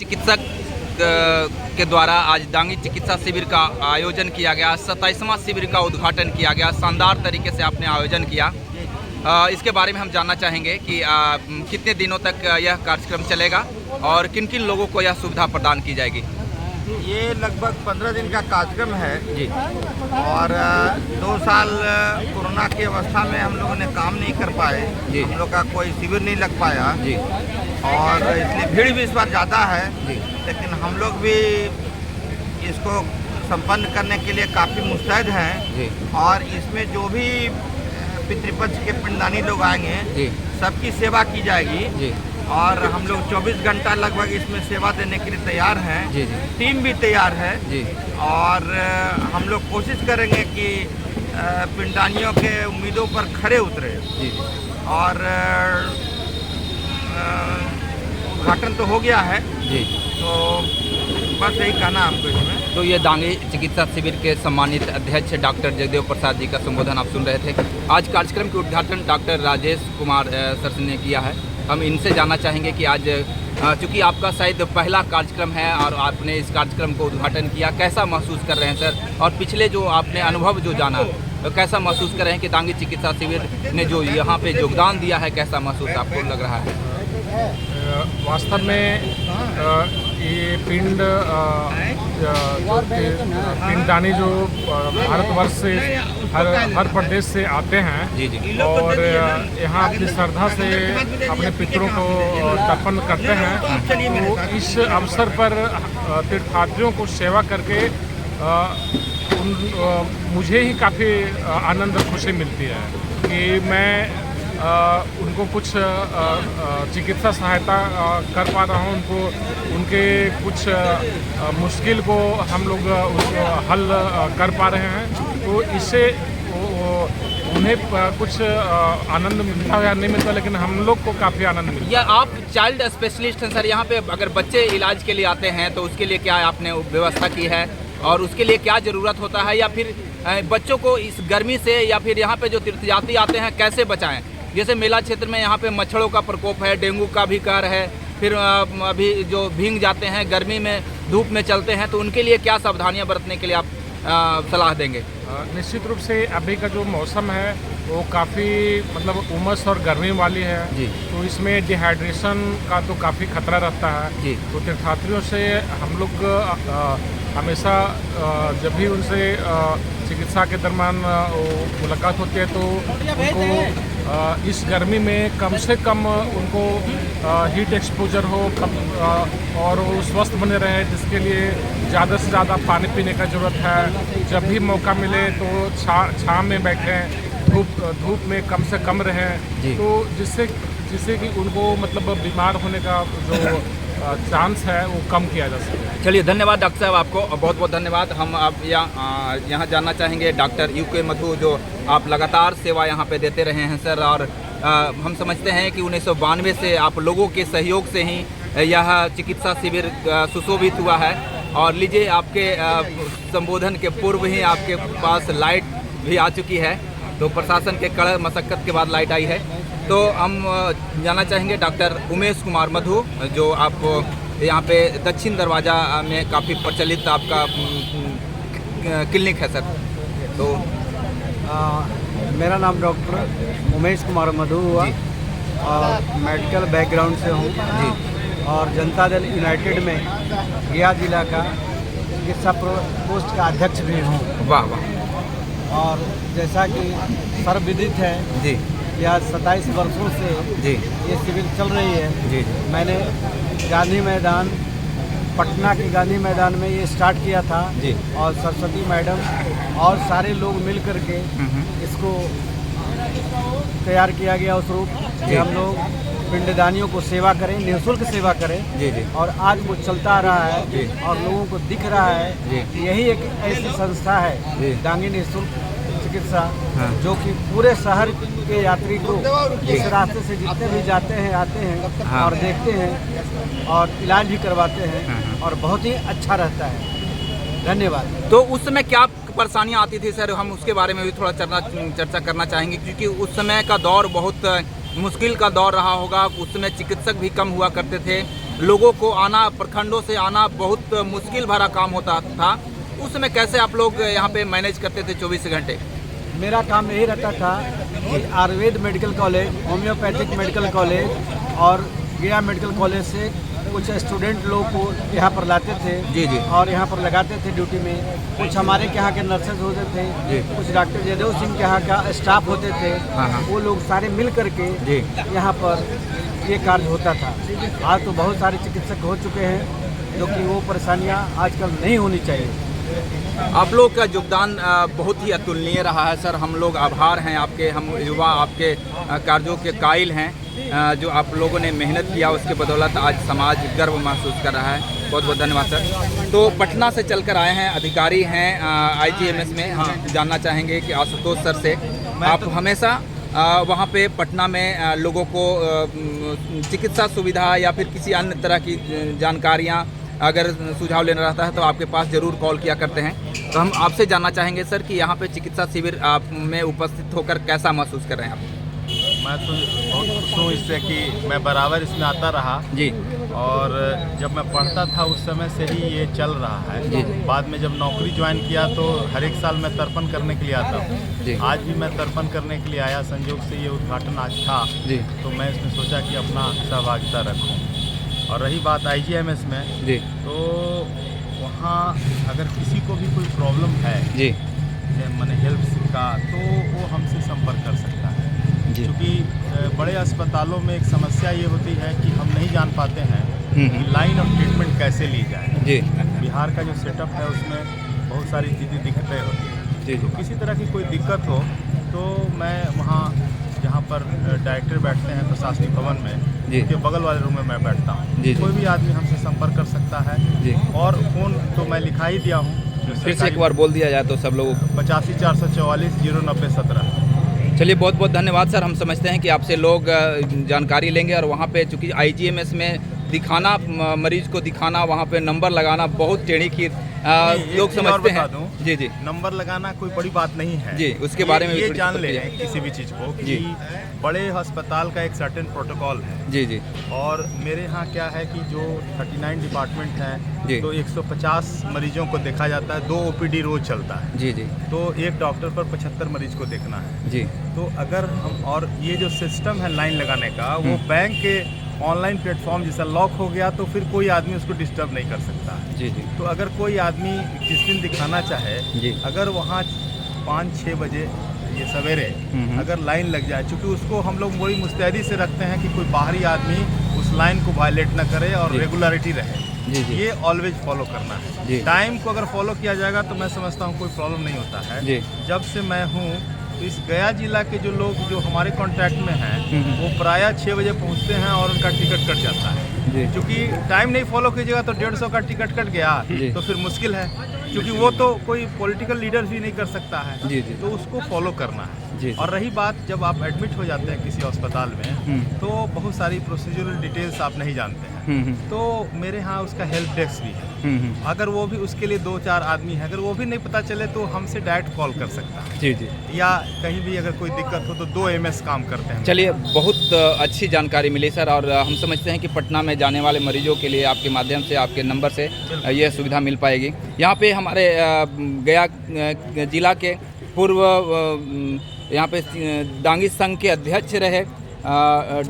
चिकित्सक के द्वारा आज डांगी चिकित्सा शिविर का आयोजन किया गया। 27वां शिविर का उद्घाटन किया गया। शानदार तरीके से आपने आयोजन किया। इसके बारे में हम जानना चाहेंगे कि कितने दिनों तक यह कार्यक्रम चलेगा और किन किन लोगों को यह सुविधा प्रदान की जाएगी। ये लगभग 15 दिन का कार्यक्रम है जी। और 2 साल कोरोना की अवस्था में हम लोगों ने काम नहीं कर पाए जी। हम लोग का कोई शिविर नहीं लग पाया जी। और इसलिए भीड़ भी इस बार ज़्यादा है जी। लेकिन हम लोग भी इसको संपन्न करने के लिए काफ़ी मुस्तैद हैं जी। और इसमें जो भी पितृपक्ष के पिंडदानी लोग आएंगे जी। सबकी सेवा की जाएगी जी। और हम लोग 24 घंटा लगभग इसमें सेवा देने के लिए तैयार हैं। जी। जी। टीम भी तैयार है जी। और हम लोग कोशिश करेंगे कि पिंडानियों के उम्मीदों पर खरे उतरे। जी। और उद्घाटन तो हो गया है जी। तो बस यही कहना हमको इसमें। तो ये डांगी चिकित्सा शिविर के सम्मानित अध्यक्ष डॉक्टर जगदेव प्रसाद जी का संबोधन आप सुन रहे थे। आज कार्यक्रम के उद्घाटन डॉक्टर राजेश कुमार सर ने किया है। हम इनसे जानना चाहेंगे कि आज चूँकि आपका शायद पहला कार्यक्रम है और आपने इस कार्यक्रम को उद्घाटन किया, कैसा महसूस कर रहे हैं सर? और पिछले जो आपने अनुभव जो जाना तो कैसा महसूस कर रहे हैं कि डांगी चिकित्सा शिविर ने जो यहाँ पे योगदान दिया है, कैसा महसूस आपको लग रहा है? वास्तव में ये पिंडदानी जो भारतवर्ष से हर प्रदेश से आते हैं। जी। जी। और यहाँ अपनी श्रद्धा से अपने पितरों को तर्पण करते हैं। तो इस अवसर पर तीर्थयात्रियों को सेवा करके मुझे ही काफ़ी आनंद और खुशी मिलती है कि मैं उनको कुछ चिकित्सा सहायता कर पा रहा हूँ। उनके कुछ मुश्किल को हम लोग हल कर पा रहे हैं। तो इससे उन्हें कुछ आनंद मिलता है या नहीं मिलता, लेकिन हम लोग को काफ़ी आनंद मिलता है। या आप चाइल्ड स्पेशलिस्ट हैं सर, यहाँ पे अगर बच्चे इलाज के लिए आते हैं तो उसके लिए क्या आपने व्यवस्था की है और उसके लिए क्या ज़रूरत होता है, या फिर बच्चों को इस गर्मी से या फिर यहाँ पे जो तीर्थयात्री आते हैं कैसे बचाएं? जैसे मेला क्षेत्र में यहाँ पे मच्छरों का प्रकोप है, डेंगू का भी कहर है, फिर अभी जो भीग जाते हैं गर्मी में धूप में चलते हैं, तो उनके लिए क्या सावधानियाँ बरतने के लिए आप सलाह देंगे? निश्चित रूप से अभी का जो मौसम है वो काफ़ी मतलब उमस और गर्मी वाली है। जी। तो इसमें डिहाइड्रेशन का तो काफ़ी खतरा रहता है। जी। तो तीर्थयात्रियों से हम लोग हमेशा जब भी उनसे चिकित्सा के दरमियान मुलाकात होती है तो उनको इस गर्मी में कम से कम उनको हीट एक्सपोजर हो और वो स्वस्थ बने रहे, जिसके लिए ज़्यादा से ज़्यादा पानी पीने का ज़रूरत है। जब भी मौका मिले तो छाँव में बैठें, धूप में कम से कम रहें, तो जिससे कि उनको मतलब बीमार होने का जो चांस है वो कम किया जा सके। चलिए, धन्यवाद डॉक्टर साहब, आपको बहुत बहुत धन्यवाद। हम आप यहाँ जानना चाहेंगे डॉक्टर UK मधु, जो आप लगातार सेवा यहाँ पे देते रहे हैं सर, और हम समझते हैं कि 1992 से आप लोगों के सहयोग से ही यह चिकित्सा शिविर सुशोभित हुआ है। और लीजिए, आपके संबोधन के पूर्व ही आपके पास लाइट भी आ चुकी है, तो प्रशासन के कड़े मशक्कत के बाद लाइट आई है। तो हम जानना चाहेंगे डॉक्टर उमेश कुमार मधु, जो आप यहाँ पे दक्षिण दरवाज़ा में काफ़ी प्रचलित आपका क्लिनिक है सर। तो मेरा नाम डॉक्टर उमेश कुमार मधु हुआ और मेडिकल बैकग्राउंड से हूँ जी। और जनता दल यूनाइटेड में गया जिला का चिकित्सा पोस्ट का अध्यक्ष भी हूँ। वाह वाह। और जैसा कि सर्वविदित है जी, यह 27 वर्षों से जी, ये शिविर चल रही है। जी, मैंने गांधी मैदान, पटना के गांधी मैदान में ये स्टार्ट किया था जी। और सरस्वती मैडम और सारे लोग मिल करके इसको तैयार किया गया उस रूप कि हम लोग पिंडदानियों को सेवा करें, निःशुल्क सेवा करें। जी, जी। और आज वो चलता आ रहा है जी। और लोगों को दिख रहा है जी। कि यही एक ऐसी संस्था जी। है डांगी निःशुल्क चिकित्सा, हाँ। जो कि पूरे शहर के यात्री को जी। इस रास्ते से जितने भी जाते हैं आते हैं हाँ। और देखते हैं और इलाज भी करवाते हैं हाँ। और बहुत ही अच्छा रहता है। धन्यवाद। तो उस समय क्या परेशानियां आती थी सर, हम उसके बारे में भी थोड़ा चर्चा करना चाहेंगे, क्योंकि उस समय का दौर बहुत मुश्किल का दौर रहा होगा। उस समय चिकित्सक भी कम हुआ करते थे लोगों को आना, प्रखंडों से आना बहुत मुश्किल भरा काम होता था। उस समय कैसे आप लोग यहाँ पे मैनेज करते थे 24 घंटे? मेरा काम यही रहता था कि Ayurveda medical college, homeopathic medical college और गया मेडिकल कॉलेज से कुछ स्टूडेंट लोग को यहाँ पर लाते थे जी जी। और यहाँ पर लगाते थे ड्यूटी में। कुछ हमारे के यहाँ के नर्सेज होते थे जी। कुछ डॉक्टर जयदेव सिंह के यहाँ का स्टाफ होते थे। हाँ हाँ। वो लोग सारे मिल करके जी। यहाँ पर ये कार्य होता था। आज तो बहुत सारे चिकित्सक हो चुके हैं जो कि वो परेशानियाँ आजकल नहीं होनी चाहिए। आप लोग का योगदान बहुत ही अतुलनीय रहा है सर। हम लोग आभार हैं आपके, हम युवा आपके कार्यों के कायल हैं। जो आप लोगों ने मेहनत किया उसके बदौलत आज समाज गर्व महसूस कर रहा है। बहुत बहुत धन्यवाद सर। तो पटना से चलकर आए हैं, अधिकारी हैं IGMS में। हम जानना चाहेंगे कि आशुतोष सर से, आप हमेशा वहाँ पे पटना में लोगों को चिकित्सा सुविधा या फिर किसी अन्य तरह की जानकारियाँ अगर सुझाव लेना रहता है तो आपके पास ज़रूर कॉल किया करते हैं। तो हम आपसे जानना चाहेंगे सर कि यहाँ पे चिकित्सा शिविर आप में उपस्थित होकर कैसा महसूस कर रहे हैं आप? मैं तो बहुत खुश हूँ इससे कि मैं बराबर इसमें आता रहा जी। और जब मैं पढ़ता था उस समय से ही ये चल रहा है। जी। बाद में जब नौकरी ज्वाइन किया तो हर एक साल मैं तर्पण करने के लिए आता हूँ। आज भी मैं तर्पण करने के लिए आया, संयोग से ये उद्घाटन आज था जी। तो मैं इसमें सोचा कि अपना सहभागिता रखूँ। और रही बात IGMS में जी। तो वहाँ अगर किसी को भी कोई प्रॉब्लम है जी मैंने हेल्थ का तो वो हमसे संपर्क कर सकता है। क्योंकि बड़े अस्पतालों में एक समस्या ये होती है कि हम नहीं जान पाते हैं कि लाइन ऑफ ट्रीटमेंट कैसे ली जाए। जी। बिहार का जो सेटअप है उसमें बहुत सारी चीज़ें दिक्कतें होती हैं। जी। तो किसी तरह की कोई दिक्कत हो तो मैं वहाँ जहाँ पर डायरेक्टर बैठते हैं प्रशासनिक भवन में, उसके बगल वाले रूम में मैं बैठता हूँ। कोई भी आदमी हमसे संपर्क कर सकता है। जी। और फ़ोन तो मैं लिखा ही दिया हूँ, फिर से एक बार बोल दिया जाए तो सब लोगों को। 85 444 09017। चलिए बहुत बहुत धन्यवाद सर। हम समझते हैं कि आपसे लोग जानकारी लेंगे और वहाँ पे चूँकि IGMS में दिखाना, मरीज को दिखाना, वहाँ पे नंबर लगाना बहुत टेढ़ी खीर लोग समझते हैं। जी जी। नंबर लगाना कोई बड़ी बात नहीं है जी, उसके बारे में ये जान ले किसी भी चीज़ को कि बड़े अस्पताल का एक सर्टेन प्रोटोकॉल है। जी जी। और मेरे यहाँ क्या है कि जो 39 डिपार्टमेंट हैं तो 150 मरीजों को देखा जाता है, 2 OPD रोज चलता है। जी जी। तो एक डॉक्टर पर 75 मरीज को देखना है। जी। तो अगर हम, और ये जो सिस्टम है लाइन लगाने का वो बैंक के ऑनलाइन प्लेटफॉर्म जैसा लॉक हो गया तो फिर कोई आदमी उसको डिस्टर्ब नहीं कर सकता है। जी जी। तो अगर कोई आदमी जिस दिन दिखाना चाहे अगर वहाँ 5-6 बजे ये सवेरे अगर लाइन लग जाए, चूँकि उसको हम लोग बड़ी मुस्तैदी से रखते हैं कि कोई बाहरी आदमी उस लाइन को वायलेट ना करे और रेगुलरिटी रहे। जी। ये ऑलवेज फॉलो करना है। टाइम को अगर फॉलो किया जाएगा तो मैं समझता हूँ कोई प्रॉब्लम नहीं होता है। जब से मैं हूँ इस गया जिला के जो लोग जो हमारे कांटेक्ट में हैं वो प्रायः 6 बजे पहुँचते हैं और उनका टिकट कट जाता है। क्योंकि टाइम नहीं फॉलो कीजिएगा तो 150 का टिकट कट गया तो फिर मुश्किल है, क्योंकि वो तो कोई पॉलिटिकल लीडर भी नहीं कर सकता है। तो उसको फॉलो करना है। और रही बात जब आप एडमिट हो जाते हैं किसी अस्पताल में तो बहुत सारी प्रोसीजरल डिटेल्स आप नहीं जानते हैं। तो मेरे यहाँ उसका हेल्प डेस्क भी है। अगर वो भी उसके लिए 2-4 आदमी है, अगर वो भी नहीं पता चले तो हमसे डायरेक्ट कॉल कर सकता है। जी जी। या कहीं भी अगर कोई दिक्कत हो तो 2 MS काम करते हैं। चलिए बहुत अच्छी जानकारी मिली सर। और हम समझते हैं कि पटना में जाने वाले मरीजों के लिए आपके माध्यम से, आपके नंबर से यह सुविधा मिल पाएगी। यहाँ पे हमारे गया जिला के पूर्व यहाँ पे डांगी संघ के अध्यक्ष रहे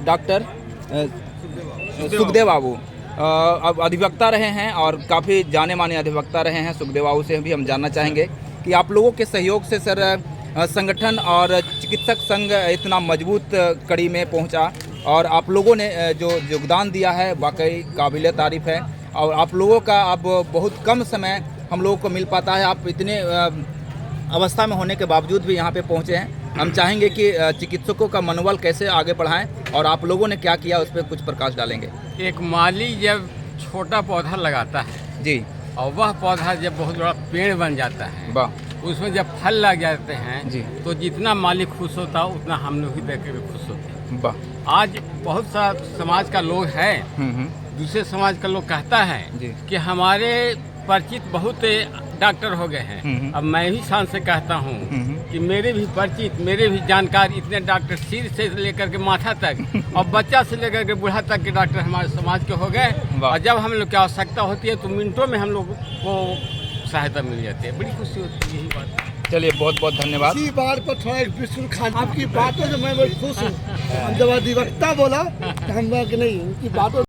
डॉक्टर सुखदेव बाबू अब अधिवक्ता रहे हैं और काफ़ी जाने माने अधिवक्ता रहे हैं। सुखदेव बाबू से भी हम जानना चाहेंगे कि आप लोगों के सहयोग से सर संगठन और चिकित्सक संघ इतना मजबूत कड़ी में पहुंचा और आप लोगों ने जो योगदान दिया है वाकई काबिल तारीफ़ है। और आप लोगों का अब बहुत कम समय हम लोगों को मिल पाता है। आप इतने अवस्था में होने के बावजूद भी यहाँ पे पहुँचे हैं। हम चाहेंगे कि चिकित्सकों का मनोबल कैसे आगे बढ़ाएं और आप लोगों ने क्या किया उस पर कुछ प्रकाश डालेंगे। एक माली जब छोटा पौधा लगाता है जी और वह पौधा जब बहुत बड़ा पेड़ बन जाता है, वाह, उसमें जब फल लग जाते हैं जी, तो जितना माली खुश होता है उतना हम लोग ही देख के भी खुश होते हैं। वाह। आज बहुत सा समाज का लोग है, दूसरे समाज का लोग कहता है जी कि हमारे परिचित बहुत डॉक्टर हो गए हैं। अब मैं भी शान से कहता हूँ कि मेरे भी परिचित, मेरे भी जानकार इतने डॉक्टर, सिर से लेकर के माथा तक और बच्चा से लेकर के बूढ़ा तक के डॉक्टर हमारे समाज के हो गए। और जब हम लोग की आवश्यकता होती है तो मिनटों में हम लोग को सहायता मिल जाती है। बड़ी खुशी होती है यही बात। चलिए बहुत बहुत धन्यवाद। इसी बात पर थोड़ा एक बिल्कुल खान आपकी बातों से मैं बहुत खुश हूँ। जब अधिवक्ता बोला तो हम कि नहीं, उनकी बातों